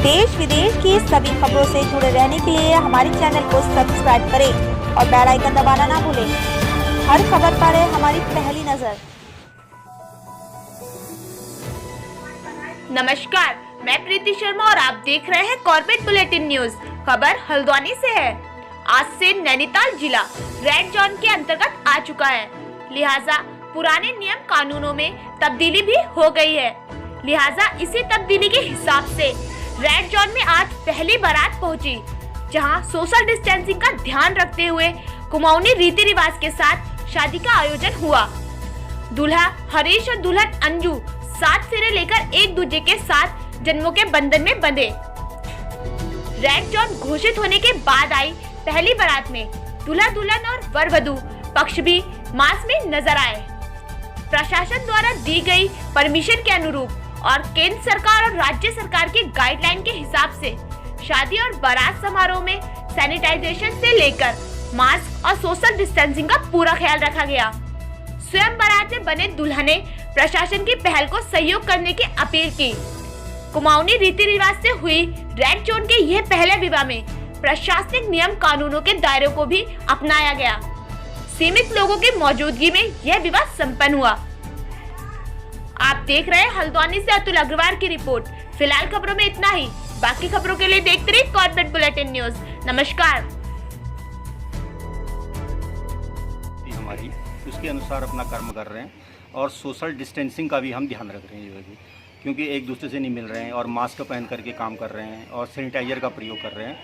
देश विदेश की सभी खबरों से जुड़े रहने के लिए हमारे चैनल को सब्सक्राइब करें और बेल आइकन दबाना ना भूलें। हर खबर पर है हमारी पहली नजर। नमस्कार, मैं प्रीति शर्मा और आप देख रहे हैं कॉर्पोरेट बुलेटिन न्यूज। खबर हल्द्वानी से है। आज से नैनीताल जिला रेड जोन के अंतर्गत आ चुका है, लिहाजा पुराने नियम कानूनों में तब्दीली भी हो गई है। लिहाजा इसी तब्दीली के हिसाब से रेड जोन में आज पहली बारात पहुंची, जहां सोशल डिस्टेंसिंग का ध्यान रखते हुए कुमाऊनी रीति रिवाज के साथ शादी का आयोजन हुआ। दूल्हा हरीश और दुल्हन अंजू 7 फेरे लेकर एक दूसरे के साथ जन्मों के बंधन में बंधे। रेड जोन घोषित होने के बाद आई पहली बारात में दूल्हा दुल्हन और वर वधू पक्ष भी मास में नजर आए। प्रशासन द्वारा दी गई परमिशन के अनुरूप और केंद्र सरकार और राज्य सरकार के गाइडलाइन के हिसाब से शादी और बारात समारोह में सैनिटाइजेशन से लेकर मास्क और सोशल डिस्टेंसिंग का पूरा ख्याल रखा गया। स्वयं बारात में बने दूल्हा ने प्रशासन की पहल को सहयोग करने की अपील की। कुमाऊनी रीति रिवाज से हुई रेड जोन के यह पहले विवाह में प्रशासनिक नियम कानूनों के दायरों को भी अपनाया गया। सीमित लोगों की मौजूदगी में यह विवाह संपन्न हुआ। आप देख रहे हैं हल्द्वानी से अतुल अग्रवाल की रिपोर्ट। फिलहाल खबरों में इतना ही। बाकी खबरों के लिए देखते रहिए कॉर्पोरेट बुलेटिन न्यूज। नमस्कार। हमारी उसके अनुसार अपना कर्म कर रहे हैं और सोशल डिस्टेंसिंग का भी हम ध्यान रख रहे हैं जो है, क्योंकि एक दूसरे से नहीं मिल रहे हैं और मास्क पहन करके काम कर रहे हैं और सैनिटाइजर का प्रयोग कर रहे हैं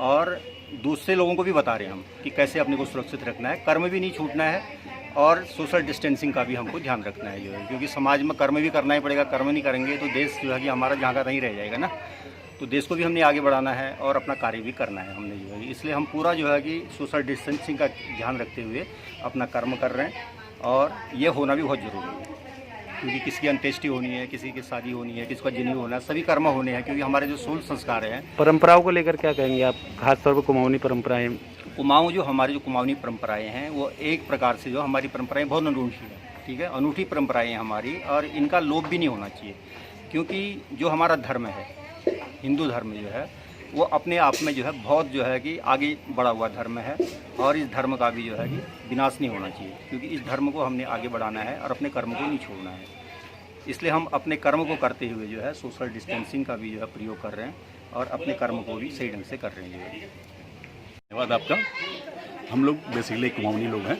और दूसरे लोगों को भी बता रहे हैं हम कि कैसे अपने को सुरक्षित रखना है, कर्म भी नहीं छूटना है और सोशल डिस्टेंसिंग का भी हमको ध्यान रखना है जो है, क्योंकि समाज में कर्म भी करना ही पड़ेगा। कर्म नहीं करेंगे तो देश जो है कि हमारा जहाँ का नहीं रह जाएगा ना। तो देश को भी हमने आगे बढ़ाना है और अपना कार्य भी करना है हमने जो है, इसलिए हम पूरा जो है कि सोशल डिस्टेंसिंग का ध्यान रखते हुए अपना कर्म कर रहे हैं और ये होना भी बहुत ज़रूरी है, क्योंकि किसी की अंत्येष्टि होनी है, किसी की शादी होनी है, किसी का जनेऊ होना है, सभी कर्म होने हैं, क्योंकि हमारे जो सोल संस्कार हैं। परंपराओं को लेकर क्या कहेंगे आप, खासतौर पर कुमाऊनी परंपराएं? कुमाऊँ जो हमारी जो कुमाऊनी परंपराएं हैं वो एक प्रकार से जो हमारी परंपराएं बहुत अनूठी है, ठीक है, अनूठी परंपराएं हैं हमारी और इनका लोप भी नहीं होना चाहिए, क्योंकि जो हमारा धर्म है, हिंदू धर्म जो है वो अपने आप में जो है बहुत जो है कि आगे बढ़ा हुआ धर्म है और इस धर्म का भी जो है कि विनाश नहीं होना चाहिए, क्योंकि इस धर्म को हमने आगे बढ़ाना है और अपने कर्म को नहीं छोड़ना है। इसलिए हम अपने कर्म को करते हुए जो है सोशल डिस्टेंसिंग का भी जो है प्रयोग कर रहे हैं और अपने कर्म को भी सही ढंग से कर रहे हैं। धन्यवाद आपका। हम लोग बेसिकली कुमाऊनी लोग हैं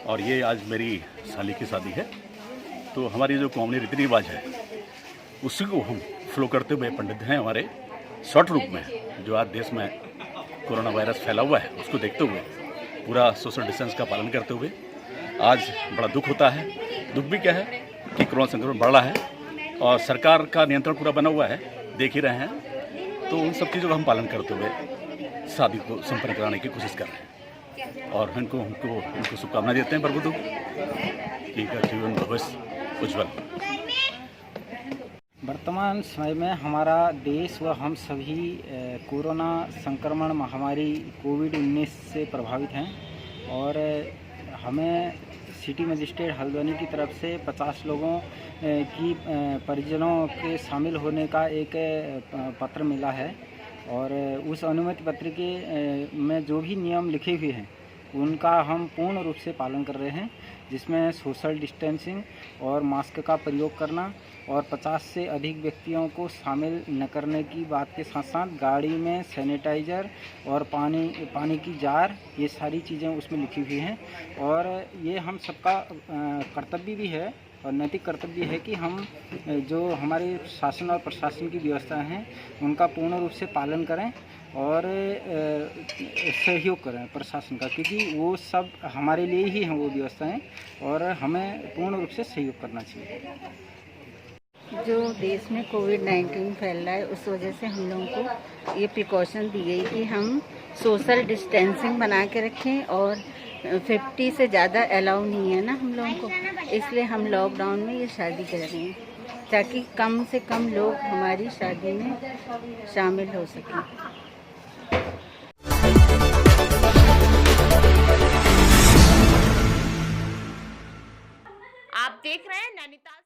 और ये आज मेरी साली की शादी है, तो हमारी जो कुमाऊनी रीति रिवाज है उसी को हम फॉलो करते हुए पंडित हैं हमारे शॉर्ट रूप में, जो आज देश में कोरोना वायरस फैला हुआ है उसको देखते हुए पूरा सोशल डिस्टेंस का पालन करते हुए आज बड़ा दुख होता है। दुख भी क्या है कि कोरोना संक्रमण बढ़ रहा है और सरकार का नियंत्रण पूरा बना हुआ है, देख ही रहे हैं, तो उन सब चीज़ों का हम पालन करते हुए शादी को संपन्न कराने की कोशिश कर रहे हैं और उनको शुभकामनाएं देते हैं प्रभु कि इनका जीवन भविष्य उज्जवल। वर्तमान समय में हमारा देश व हम सभी कोरोना संक्रमण महामारी कोविड-19 से प्रभावित हैं और हमें सिटी मजिस्ट्रेट हल्द्वानी की तरफ से 50 लोगों की परिजनों के शामिल होने का एक पत्र मिला है और उस अनुमति पत्र के में जो भी नियम लिखे हुए हैं उनका हम पूर्ण रूप से पालन कर रहे हैं, जिसमें सोशल डिस्टेंसिंग और मास्क का प्रयोग करना और 50 से अधिक व्यक्तियों को शामिल न करने की बात के साथ साथ गाड़ी में सैनिटाइज़र और पानी की जार, ये सारी चीज़ें उसमें लिखी हुई हैं और ये हम सबका कर्तव्य भी है और नैतिक कर्तव्य है कि हम जो हमारे शासन और प्रशासन की व्यवस्था हैं उनका पूर्ण रूप से पालन करें और सहयोग करें प्रशासन का, क्योंकि वो सब हमारे लिए ही हैं वो व्यवस्थाएं और हमें पूर्ण रूप से सहयोग करना चाहिए। जो देश में कोविड-19 फैल रहा है उस वजह से हम लोगों को ये प्रिकॉशन दी गई कि हम सोशल डिस्टेंसिंग बना के रखें और 50 से ज़्यादा अलाउ नहीं है ना हम लोगों को, इसलिए हम लॉकडाउन में ये शादी कर रहे हैं ताकि कम से कम लोग हमारी शादी में शामिल हो सकें। आप देख रहे हैं नैनीताल।